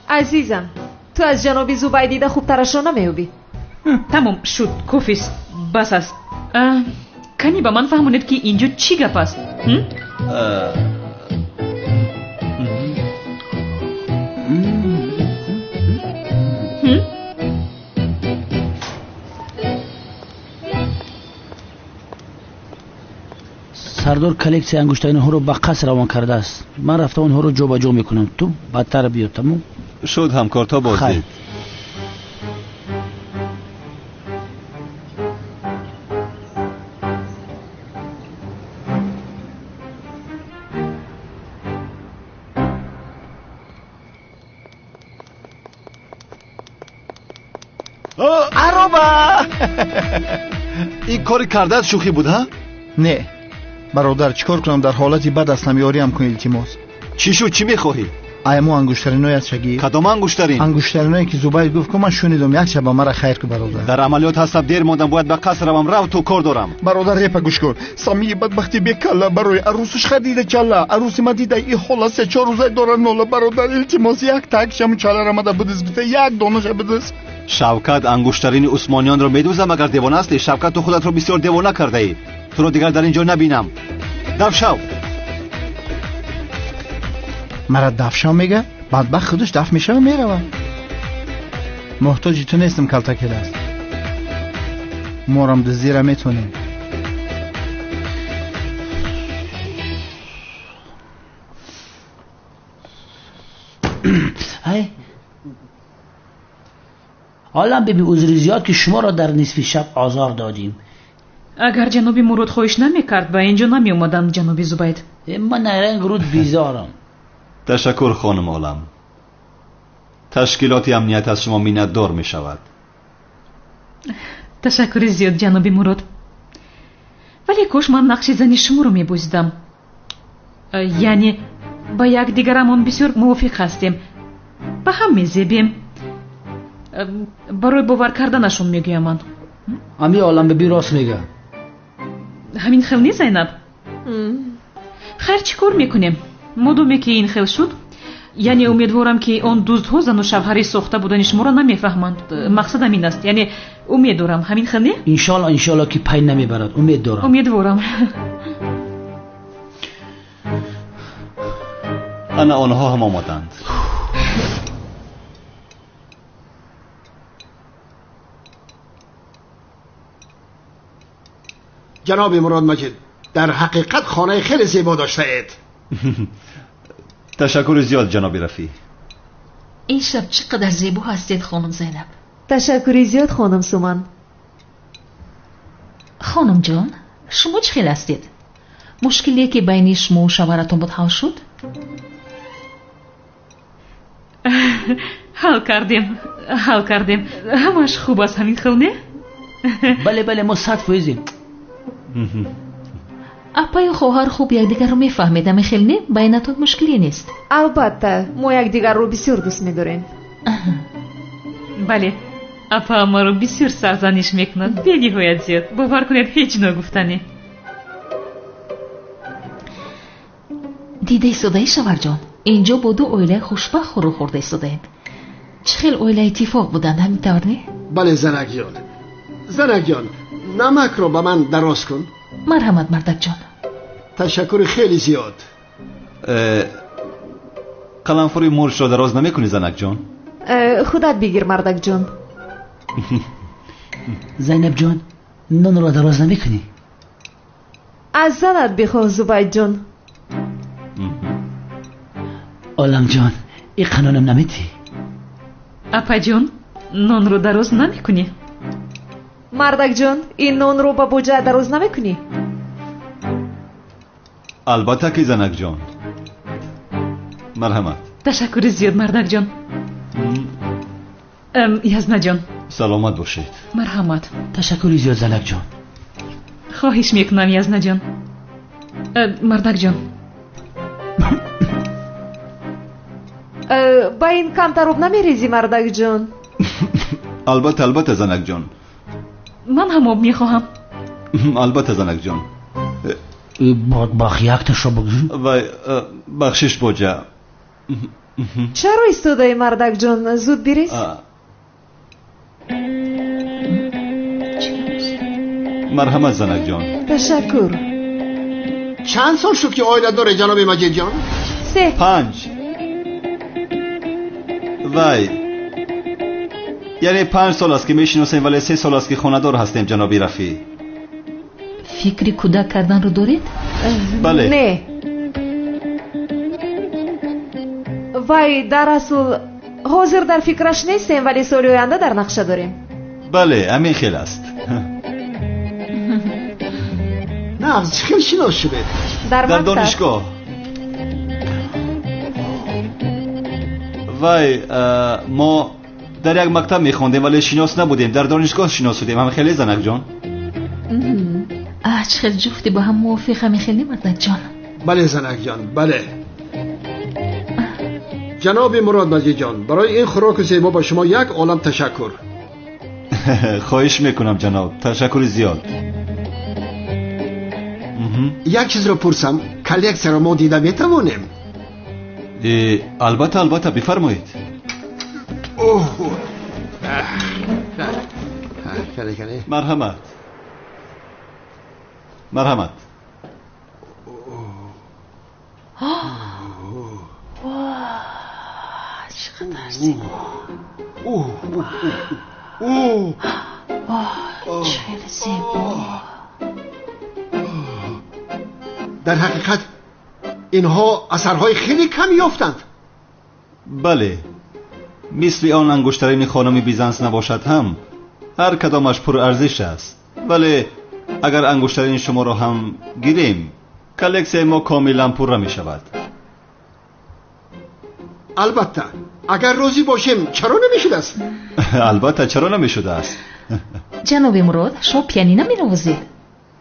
عزیزم تو از جناب زبید دیده خوب ترش رو نمیوبی. تمام شد، کافیست، بس است. کنی با من فهمونید که اینجا چی گپ است؟ سردار کلکسی انگشترین ها رو به قصر روان کرده است. من رفته اونها رو جابجا میکنم. تو بدتر بیا. تمام شد همکار، تا بازدید. عربا این کاری کرده از شوخی بود ها؟ نه برادر، چیکار کنم؟ در حالتی بد هستم، یاری هم کن التماس. چی شد؟ چی میخواهی؟ ایمو انگشترینای از شگیر. کدام انگشترین؟ انگشترینایی که زبید گفت که من شنیدم. یک شب مرا خیر که برادر. در عملیات هستم، دیر ماندم، باید به قصر روم. رو تو کار دارم. برادر ریپا گوش کن. سامی بدبختی بیکلا برای عروسش خریده چلا. عروسی ما دیده این حالا 3-4 روزه داره نولا. برادر التماس یک تک شم چلا را مده بدز بده، یک دانش بدز. شوکت انگشترین عثمانیان رو میدوزم اگر دیوانه هستی. شوکت تو خودت رو بسیار دیوانه کرده ای. تو رو دیگر در اینجا نبینم. دفشو. مرا دفشو میگه؟ بدبخت خودش دف میشه و میره. محتاجی تو نیستم کلتکل است. مارم دزیره میتونیم. عالم ببی عذری زیاد که شما را در نصف شب آزار دادیم. اگر جنابی مراد خواهش نمیکرد با اینجا نمی اومدم جنابی زبید. من رنگ رود بیزارم. تشکر خانم عالم. تشکیلات امنیت از شما منتدار می شود. تشکر زیاد جنابی مراد. ولی کاش من نقش زنی شما رو می بوزیدم. یعنی با یک دیگرمان بسیار موافق هستیم، با هم می زیبیم. برای باور کردنشون میگویم من. امی عالم ببی راست میگه. همین خیل نیست زینب؟ خیر چی کار میکنیم؟ مادامی که این خیل شد، یعنی امیدوارم که اون دزدها زن و شوهری ساخته بودن شما را نمیفهمند. مقصدم این است، یعنی امید دارم. همین خیل نه؟ انشالله که پای نمیبرد. امید دارم. امیدوارم. انا آنها هم آمدند. جناب مراد مجید، در حقیقت خانه خیلی زیبا داشته اید. تشکر زیاد جناب رفیع. این شب چقدر زیبا هستید خانم زینب. تشکری زیاد خانم سومان. خانم جان، شما چه خیل هستید؟ مشکلی که بین شما و شوهرتون بود حل شد؟ حل کردیم. همش خوب است همین خیل نه؟ بله ما 100% اپا و خواهر خوب یکدیگر رو میفهمید همین خیل نه؟ بینتون مشکلی نیست؟ البته ما یکدیگر رو بسیار دوست می‌داریم. بله اپا ما رو بسیار سرزنش میکند. بگی باید زیاد باور کنید هیچ نگفتنی. دیده ایستاده شوهر جان، اینجا با دو اویله خوشبخت رو خورده ایستادیم. چه خیل اویله اتفاق بودن همینطور نه؟ بله زنک جان نمک رو به من دراز کن. مرحمت مردک جان. تشکر خیلی زیاد. قلنفوری مرش رو دراز نمیکنی زنک جان؟ خودت بگیر مردک جان. زینب جان نان رو دراز نمیکنی؟ از زنت بخواه زبید جان. عالم جان این قنانم نمیدی؟ اپا جان نان رو دراز نمیکنی؟ مردک جان این نان رو با بوجه دراز نمیکنی؟ البته که زنک جان. مرحمت. تشکر زیاد مردک جان. یزنه جان سلامت باشید. مرحمت. تشکر زیاد زنک جان. خواهش میکنم یزنه جان. مردک جان با این کمتر آب نمیریزی مردک جان؟ البته زنک جان. من هم آب میخواهم. البته زنک جان. باقی یک تشو بگیر. وای بخشش بوجه. چرا ایستاده مردک جان؟ زود بریز. مرحمت زنک جان. تشکر. چند سال شد که آیله داره جناب مجید جان؟ 3. 5. وای یعنی 5 سال است که میشناسیم ولی 3 سال است که خانه دار هستیم جناب رفیع. فکری کودک کردن رو دارید؟ بله. نه وای در اصل حاضر در فکرش نیستیم ولی سال آینده در نقشه داریم. بله همین خیلی است. نه از خیلی شناس شده در دانشگاه. وای ما در یک مکتب میخوندیم ولی شناس نبودیم. در دانشگاه شناس شدیم. همین خیلی زنک جان. چه خیلی جفتی با هم موافق همین خیلی مردک جان. بله زنک جان بله. جناب مراد مجید جان برای این خوراک زیبا با شما یک عالم تشکر. خواهش میکنم جناب. تشکر زیاد. یک چیز رو پرسم کلیک سر ما دیده میتوانیم؟ البته بفرمایید. مرحمت. چقدر زیبا. چقدر زیبا. در حقیقت اینها اثرهای خیلی کمی یافتند. بله مثل آن انگشترین خانم بیزنس نباشد هم هر کدامش پر ارزش است ولی اگر انگشترین شما را هم گیریم کلکسیون ما کاملا پر می شود. البته اگر راضی باشیم چرا نمیشده است؟ البته چرا نمیشده است. جناب مراد شما پیانینو می نوازید؟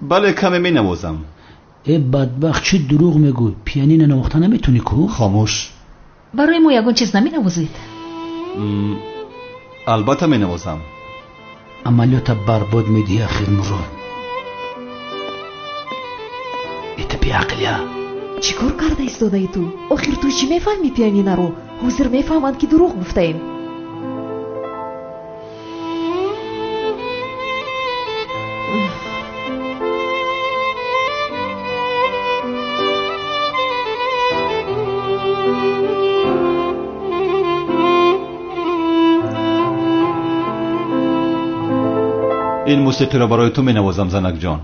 بله کمی می نوازم. ای بدبخت چی دروغ میگوی؟ پیانین نواختن نمیتونی کو؟ خاموش. برای ما یگان چیز نمی نوازید؟ البته می نوازم. عملیات برباد میدی اخیر مراد. ایت بی عقلیه. چی کار کرده ایستاده ای تو؟ آخر تو چی میفهمی پیانینه رو؟ حاضر میفهمند که دروغ گفته ایم. این موسیقی را برای تو می نوازم زنک جان.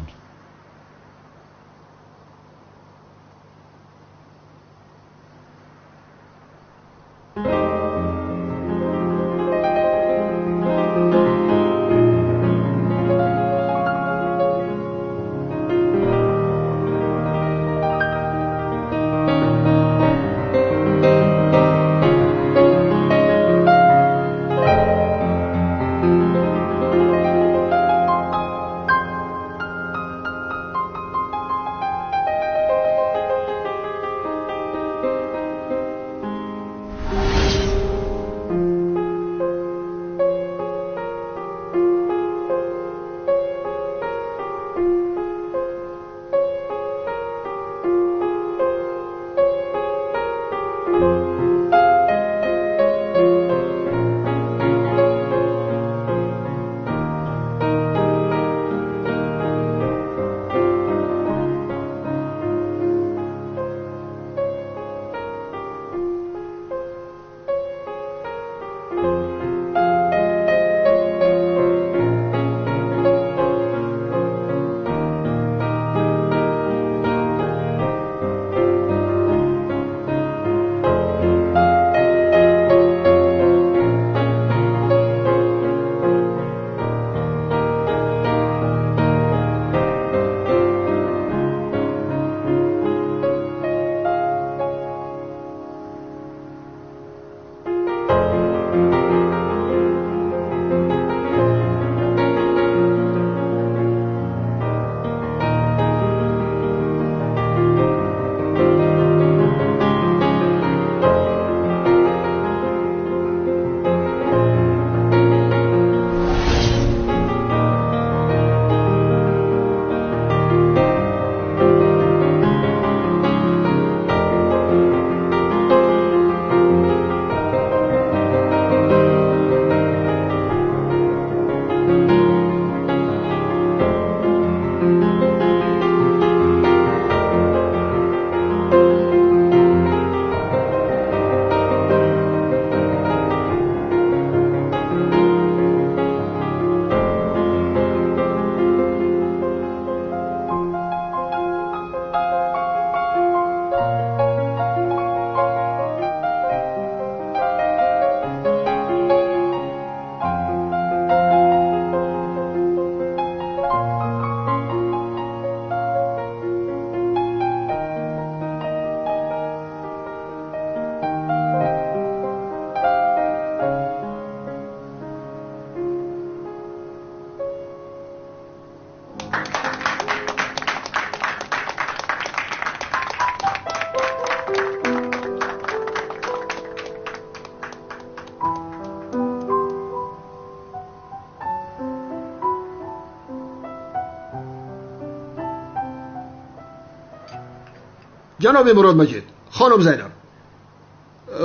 جناب مراد مجید، خانم زینب،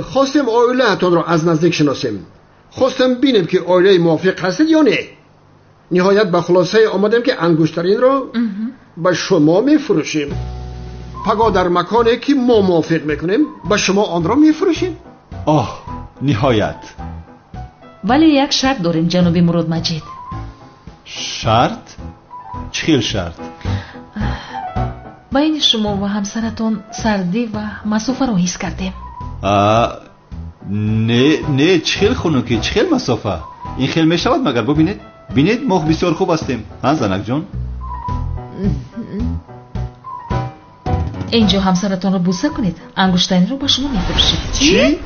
خواستم عائله‌تان را از نزدیک شناسیم. خواستم بینم که عائله موافق هستید یا نه. نهایت به خلاصه آمدم که انگشترین را به شما میفروشیم. پگاه در مکانی که ما موافق میکنیم به شما آن را میفروشیم. آه، نهایت. ولی یک شرط داریم جناب مراد مجید. شرط؟ چه خیل شرط؟ بین شما و همسرتان سردی و مسافه را حس کردیم. نه چه خیل خنکی، چه خیل مسافه. این خیل میشود مگر ببینید ما بسیار خوب هستیم. ها زنک جان؟ اینجا همسرتان را بوسه کنید، انگشتانی رو با شما میفروشید. چی؟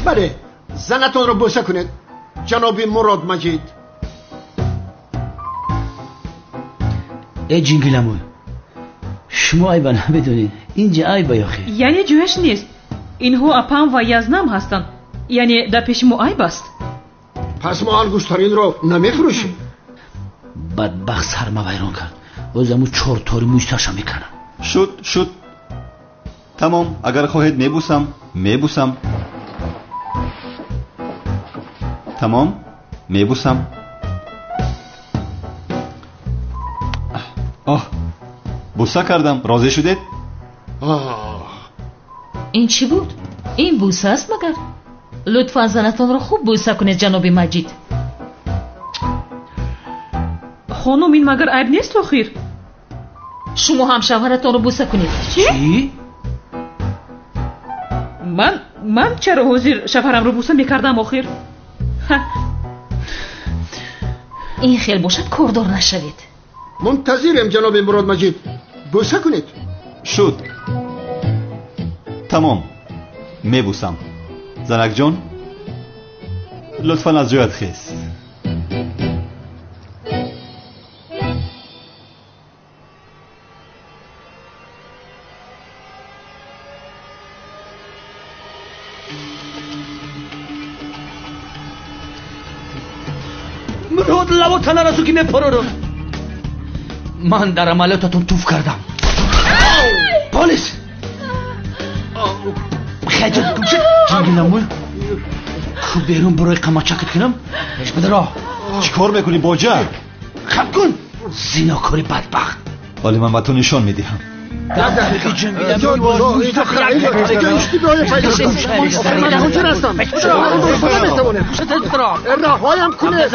بله، زنتان را بوسه کنید جناب مراد مجید. ای جنگلمون، شما عیبا نمیدونید اینجا عیبا یا خیر؟ یعنی جوش نیست، اینها اپام و یزنم هستند، یعنی در پیش ما عیب است. پس ما انگشترین را نمیفروشیم. بدبخت سرما ویران کرد، بازمو چهار تاری موشتاشا میکنم. شد تمام. اگر خواهید میبوسم. تمام، میبوسم. بوسه کردم. راضی شدید؟ این چی بود؟ این بوسه است مگر؟ لطفا زنتان را خوب بوسه کنید جناب مجید. خانم این مگر عیب نیست آخیر؟ شما هم شوهرتان رو بوسه کنید. چی؟ من چرا حضور شوهرم رو بوسه میکردم آخیر؟ این خیل باشد کردار نشوید. منتظرم جناب مراد مجید، بوسه کنید. شد تمام، میبوسم. زنک جان لطفا از جایت خیز. مراد لبا تنه رسو که میپرو رو من در عملیاتتون توف کردم. پلیس خیجت کن شد جنگی نمول خوب بیرون برای قماچکت کنم. پیش بده راه. چی کار میکنی باجه؟ خب کن زیناکاری بدبخت. ولی من با تو نشان میدیم. دقیقی جنگی نمول راهایم کنه.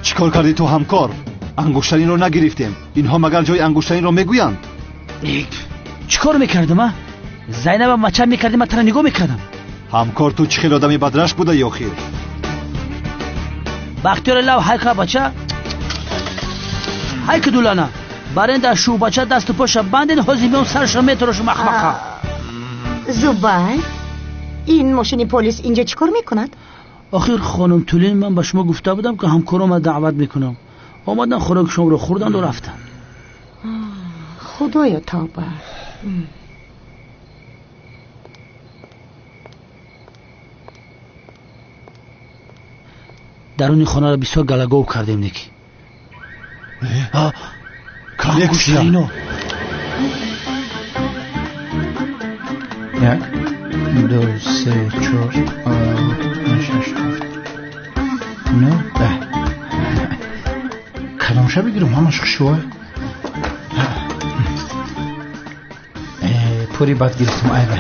چی کار کردی تو همکار؟ انگشترین رو نگرفتیم. اینها مگر جای انگشترین رو میگویند؟ چی کار میکردم ها؟ زینب مچم میکردیم من ترا نگاه میکردم. همکار تو چه خیل آدمی بدرشت بوده یا خیر؟ بختیار لو حیقه بچه حیق دولانه برای در شو بچه دست پاش بندین حضیمیون سرش میتروش مخمخه. زبای این ماشین پلیس اینجا چیکار میکند؟ آخر خانم تولین من به شما گفته بودم که همکارم دعوت میکنم. آمدن خوراک شما رو خوردن و رفتن. خدایا توبه. درون خانه را بسیار گلگو کردیم نیکی. کانگوشترینو یک دو سه چهار پنج شش هفت نه ده کلامشه بگیرم همش خشوه پوری بد گرفتم ای بای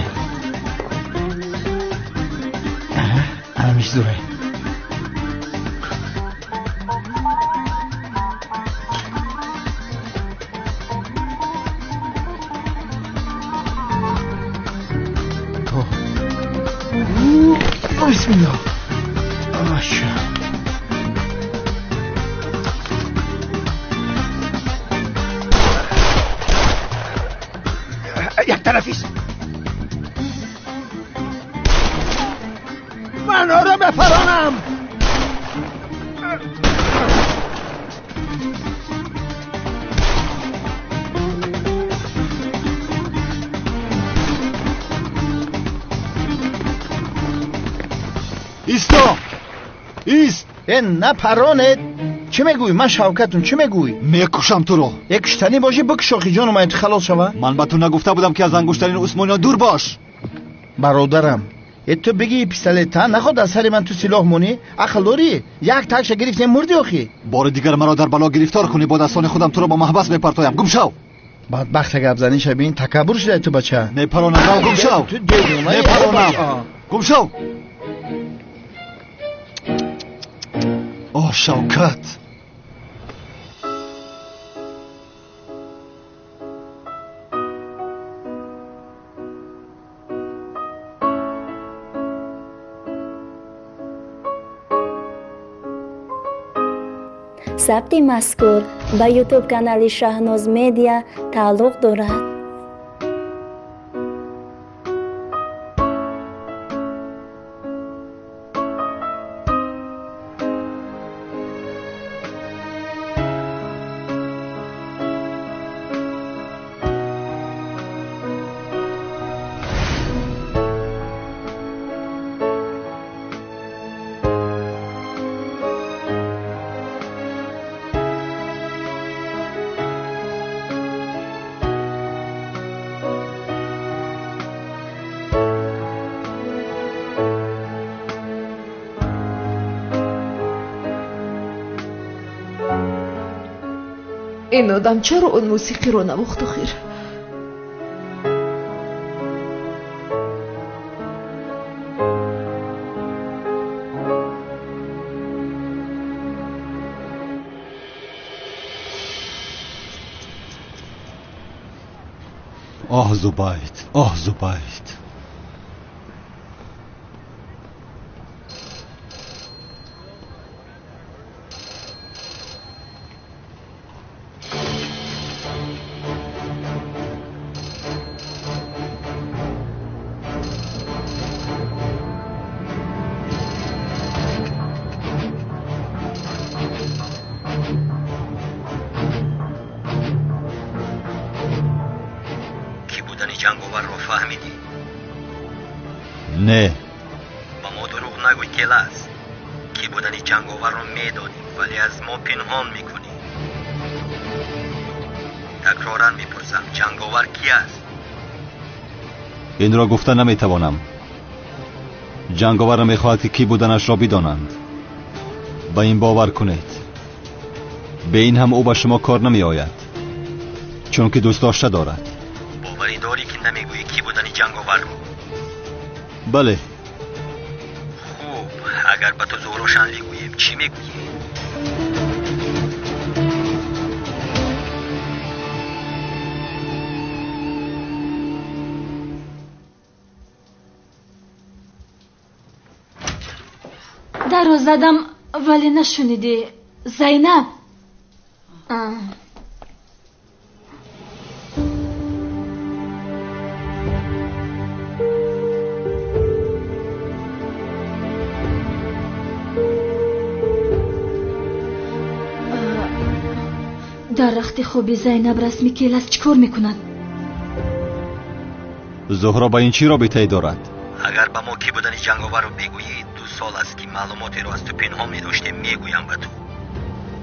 همش دوره بسم الله ماشا یک طرفیست. من رو بپرانم. ایستا ایست. نه پرانت چی میگوی؟ من شوکتم، چی میگوی؟ میکشم تو رو. یک کشتنی باشی بکش شوخی جان اومد خلاص شوه. من به تو نگفته بودم که از انگشترین عثمانیان دور باش. برادرم تو بگی پیستولت نخواد از سر من تو سلاح مونی؟ عقل داری؟ یک تکش گرفتیم مردی آخی. بار دیگر مرا در بلا گرفتار کنی با دستان خودم تو رو با محبس میپرتایم. گم شو. بدبخت گپ زنی شبین تکبر شده تو بچه. میپرانم. گم شو. میپرانم. گم شو. آه شوکت. ثبت مذکور به یوتیوب کانال شهناز میدیا تعلق دارد. این آدم چرا اون موسیقی رو نواخت آخر؟ آه زبید، آه زبید. جنگاور رو فهمیدی؟ نه. با ما دروغ نگوی کلاس. کی بودنی جنگاور رو میدانی ولی از ما پنهان میکنی. تکرارا میپرسم جنگاور کی است؟ این را گفتن نمیتوانم. جنگاور میخواهد که کی بودنش را بدانند. با این باور کنید. به این هم او به شما کار نمی آید. چون که دوست داشته دارد. باوری داری که نمیگویی کی بودنی جنگاور رو؟ بله. خوب، اگر به تو زور روشن بگوییم چی میگویی؟ در رو زدم ولی نشنیدی. زینب. در رخت خوبی زینب رسمی کلاس چیکار میکند؟ زهرا با این چی رابطه‌ای دارد؟ اگر با ما کی بودنی جنگاور رو بگویی 2 سال است که معلوماتی رو از تو پنهان می‌داشتیم میگویم به تو.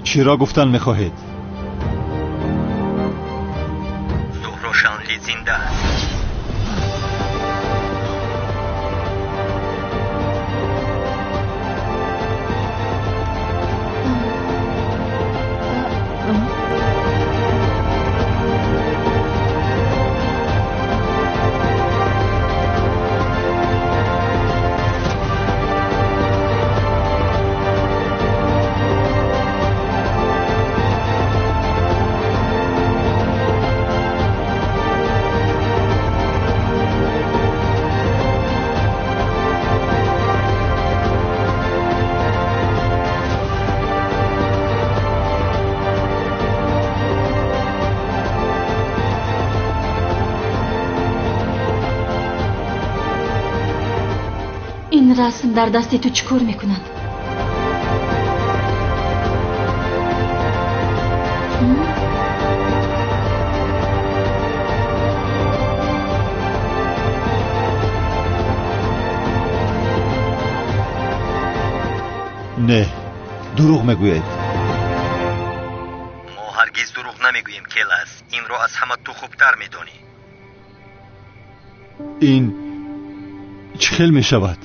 چی را گفتن میخواهید؟ زهرا شانلی زنده است. این رسم در دست تو چیکار میکند؟ نه، دروغ میگویید. نمیگوییم کلاس. این رو از همه تو خوبتر میدونی. این چه خیل می شود؟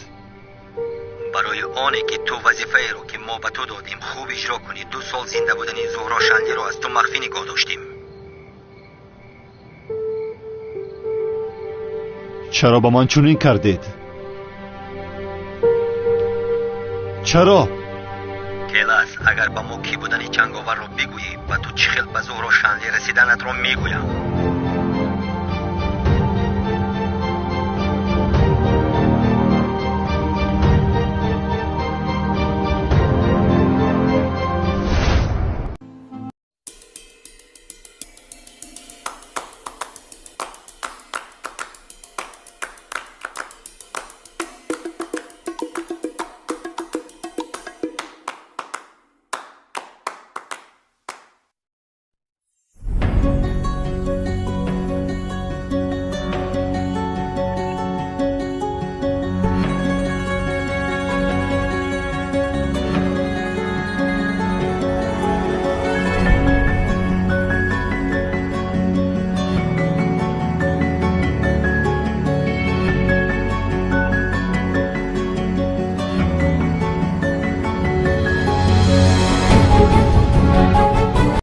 برای آنی که تو وظیفه رو که ما به تو دادیم خوب اجرا کنی 2 سال زنده بودن زهرا شنلی رو از تو مخفی نگاه داشتیم. چرا با من چنین کردید؟ چرا؟ کلاس اگر با ما کی بودن جنگاور رو بگویی و تو چه خیل به زهرا شنلی رسیدنت رو میگویم.